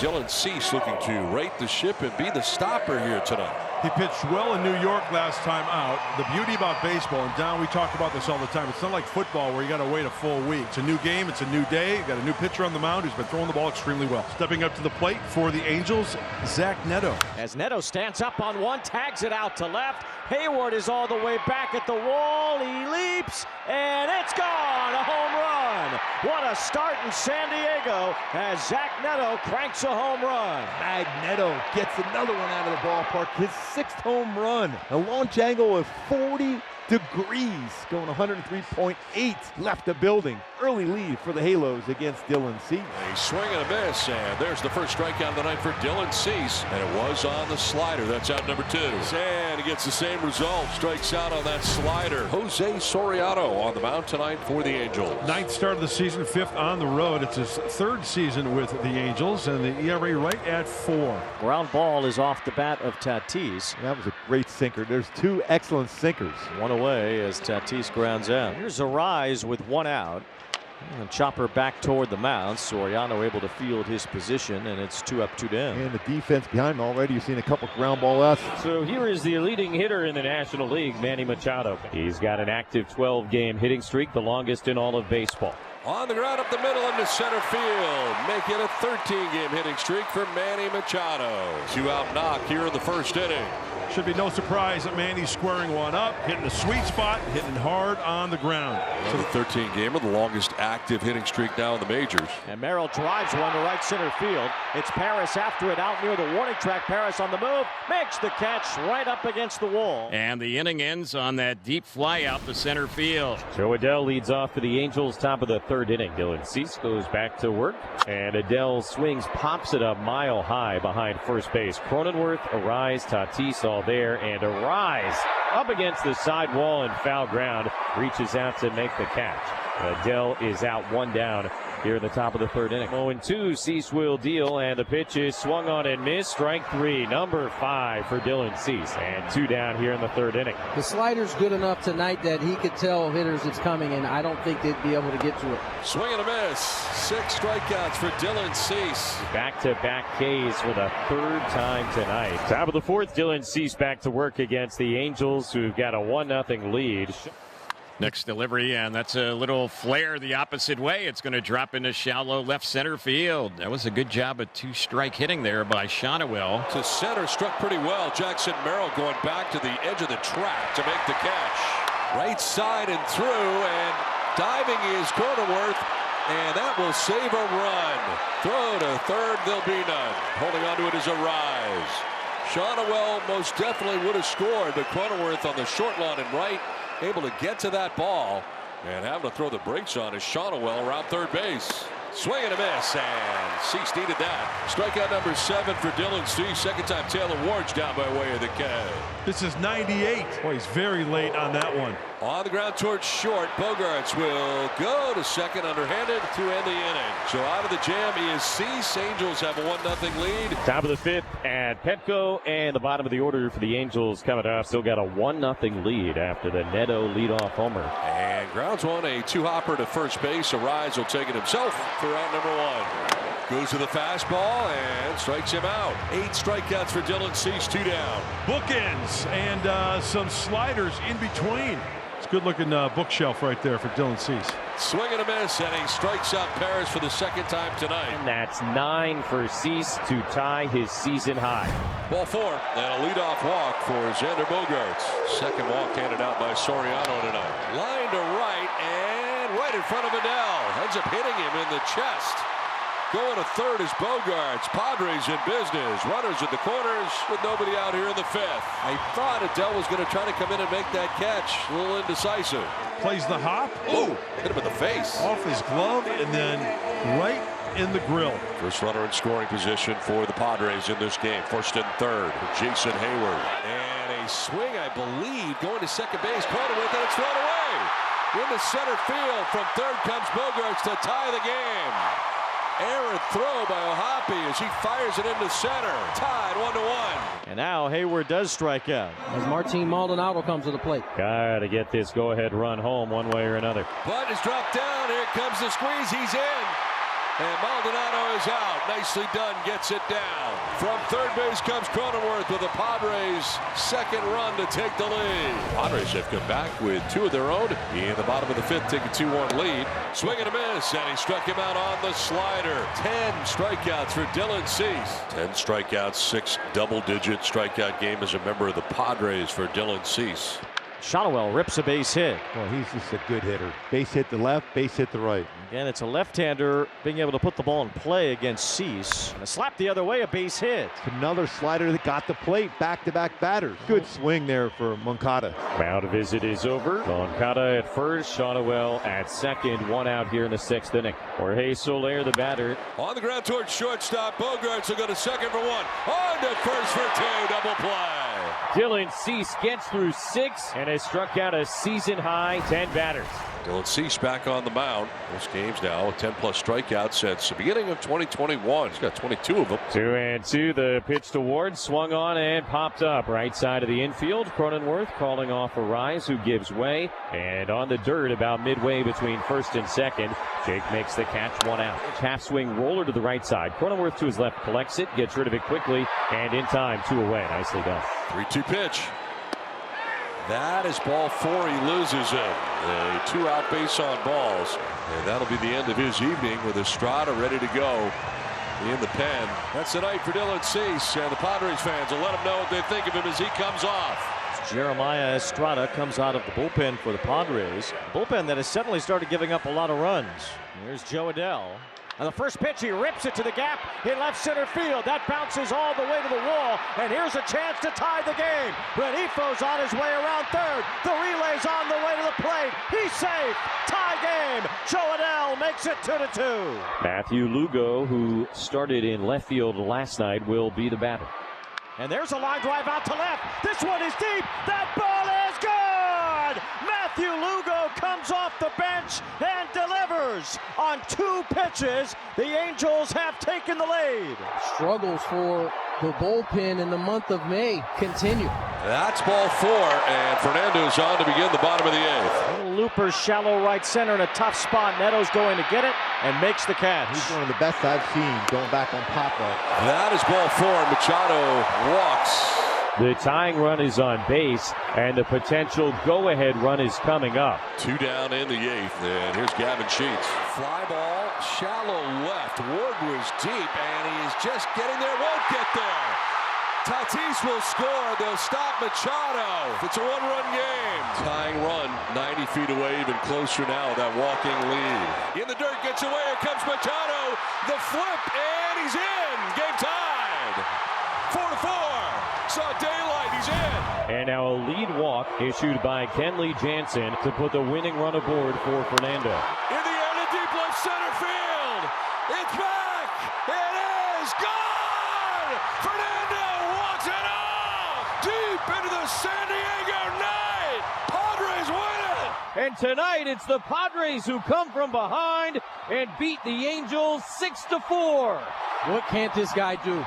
Dylan Cease looking to right the ship and be the stopper here tonight. He pitched well in New York last time out. The beauty about baseball, and Don, we talk about this all the time, it's not like football where you got to wait a full week. It's a new game, it's a new day. You got a new pitcher on the mound who's been throwing the ball extremely well. Stepping up to the plate for the Angels, Zach Neto. As Neto stands up on one, tags it out to left. Hayward is all the way back at the wall. He leaps, and it's gone. A home run. What a start in San Diego as Zach Neto cranks a home run. Neto gets another one out of the ballpark. His 6th home run. A launch angle of 40 degrees, going 103.8. Left the building. Early lead for the Halos against Dylan Cease. A swing and a miss, and there's the first strikeout of the night for Dylan Cease, and it was on the slider. That's out number 2. And he gets the same result. Strikes out on that slider. Jose Soriano on the mound tonight for the Angels. 9th start of the season, 5th on the road. It's his 3rd season with the Angels, and the ERA right at 4. Ground ball is off the bat of Tatis. That was a great sinker. There's 2 excellent sinkers. One away as Tatis grounds out. Here's a rise with 1 out. And chopper back toward the mound. Soriano able to field his position, and it's 2 up, 2 down. And the defense behind him already. You've seen a couple ground ball outs. So here is the leading hitter in the National League, Manny Machado. He's got an active 12-game hitting streak, the longest in all of baseball. On the ground up the middle into center field, making a 13-game hitting streak for Manny Machado. 2-out knock here in the first inning. Should be no surprise that Manny's squaring one up, hitting a sweet spot, hitting hard on the ground. So the 13-gamer, the longest active hitting streak now in the majors. And Merrill drives one to right center field. It's Paris after it out near the warning track. Paris on the move, makes the catch right up against the wall. And the inning ends on that deep fly out to center field. So Adele leads off for the Angels, top of the 3rd inning. Dylan Cease goes back to work, and Adele swings, pops it up mile high behind first base. Cronenworth, Arise, Tatis all there, and Arise up against the side wall and foul ground, reaches out to make the catch. Adele is out 1 down here in the top of the 3rd inning. 0-2, Cease will deal, and the pitch is swung on and missed. Strike 3, number 5 for Dylan Cease, and 2 down here in the 3rd inning. The slider's good enough tonight that he could tell hitters it's coming, and I don't think they'd be able to get to it. Swing and a miss. 6 strikeouts for Dylan Cease. Back-to-back Ks for the 3rd time tonight. Top of the 4th, Dylan Cease back to work against the Angels, who've got a 1-0 lead. Next delivery, and that's a little flare the opposite way. It's going to drop into shallow left center field. That was a good job of 2-strike hitting there by Shonowell. To center, struck pretty well. Jackson Merrill going back to the edge of the track to make the catch. Right side and through, and diving is Cronenworth, and that will save a run. Throw to 3rd, there'll be none. Holding on to it is Arise. Shonowell most definitely would have scored, but Cronenworth on the short lawn and right, able to get to that ball, and having to throw the brakes on is Shonowell around 3rd base. Swing and a miss, and Cease needed that. Strikeout number 7 for Dylan Cease. 2nd time Taylor Ward's down by way of the K. This is 98. Boy, he's very late on that one. On the ground towards short, Bogaerts will go to 2nd underhanded to end the inning. So out of the jam is Cease. Angels have a 1-0 lead. Top of the 5th at Petco, and the bottom of the order for the Angels coming up. Still got a 1-0 lead after the Neto leadoff homer. And grounds one, a 2-hopper to first base. Arise will take it himself for out number 1. Goes to the fastball and strikes him out. 8 strikeouts for Dylan Cease, 2 down. Bookends and some sliders in between. It's a good-looking bookshelf right there for Dylan Cease. Swing and a miss, and he strikes out Paris for the 2nd time tonight. And that's 9 for Cease to tie his season high. Ball 4, and a leadoff walk for Xander Bogaerts. 2nd walk handed out by Soriano tonight. Line to right, and right in front of Adele. Ends up hitting him in the chest. Going to 3rd is Bogaerts. Padres in business. Runners at the corners with nobody out here in the 5th. I thought Adele was going to try to come in and make that catch. A little indecisive. Plays the hop. Ooh, hit him in the face. Off his glove and then right in the grill. First runner in scoring position for the Padres in this game. 1st and 3rd for Jason Hayward. And a swing, I believe, going to 2nd base. Cronenworth, and it's thrown away. Into center field. From 3rd comes Bogaerts to tie the game. Errant throw by Ohapi as he fires it into center. Tied 1-1. And now Hayward does strike out. As Martin Maldonado comes to the plate. Gotta get this go-ahead run home one way or another. Bunt is dropped down. Here comes the squeeze. He's in. And Maldonado is out. Nicely done. Gets it down. From third base comes Cronenworth with the Padres' second run to take the lead. Padres have come back with two of their own in the bottom of the fifth, take a 2-1 lead. Swing and a miss, and he struck him out on the slider. 10 strikeouts for Dylan Cease. 10 strikeouts, 6 double-digit strikeout game as a member of the Padres for Dylan Cease. Shotwell rips a base hit. Well, he's just a good hitter. Base hit to left, base hit to right. Again, it's a left-hander being able to put the ball in play against Cease. A slap the other way, a base hit. Another slider that got the plate, back-to-back batters. Good swing there for Moncada. Mound visit is over. Moncada at first, Shotwell at second. One out here in the sixth inning. Jorge Soler, the batter. On the ground towards shortstop. Bogarts will go to second for one. On to first for two. Double play. Dylan Cease gets through 6 and has struck out a season-high 10 batters. Dylan Cease back on the mound. Most games now with 10-plus strikeouts since the beginning of 2021. He's got 22 of them. 2-2. The pitch to Ward, swung on and popped up right side of the infield. Cronenworth calling off Arise, who gives way. And on the dirt about midway between first and second, Jake makes the catch, one out. Half swing roller to the right side. Cronenworth to his left collects it, gets rid of it quickly, and in time, 2 away. Nicely done. 3-2 pitch. That is ball 4. He loses it. A 2-out base on balls. And that'll be the end of his evening with Estrada ready to go in the pen. That's the night for Dylan Cease. And the Padres fans will let him know what they think of him as he comes off. Jeremiah Estrada comes out of the bullpen for the Padres. Bullpen that has suddenly started giving up a lot of runs. Here's Joe Adell. On the first pitch, he rips it to the gap in left center field. That bounces all the way to the wall, and here's a chance to tie the game. Renifo's on his way around third. The relay's on the way to the plate. He's safe. Tie game. Joe Adell makes it 2-2. Matthew Lugo, who started in left field last night, will be the batter. And there's a line drive out to left. This one is deep. That ball is good. Matthew Lugo comes off the bench and delivers on 2 pitches. The Angels have taken the lead. Struggles for the bullpen in the month of May continue. That's ball 4, and Fernando's on to begin the bottom of the 8th. Little looper, shallow right center in a tough spot. Neto's going to get it and makes the catch. He's one of the best I've seen going back on pop-up. That is ball 4. Machado walks. The tying run is on base, and the potential go-ahead run is coming up. 2 down in the 8th, and here's Gavin Sheets. Fly ball, shallow left. Ward was deep, and he is just getting there. Won't get there. Tatis will score. They'll stop Machado. It's a 1-run game. Tying run, 90 feet away, even closer now. That walking lead. In the dirt, gets away. Here comes Machado. The flip, and he's in. Game tied. 4-4. Saw daylight. He's in. And now a lead walk issued by Kenley Jansen to put the winning run aboard for Fernando. In the air to deep left center field. It's back. It is gone. Fernando walks it off. Deep into the San Diego night. Padres win it. And tonight it's the Padres who come from behind and beat the Angels 6-4. What can't this guy do?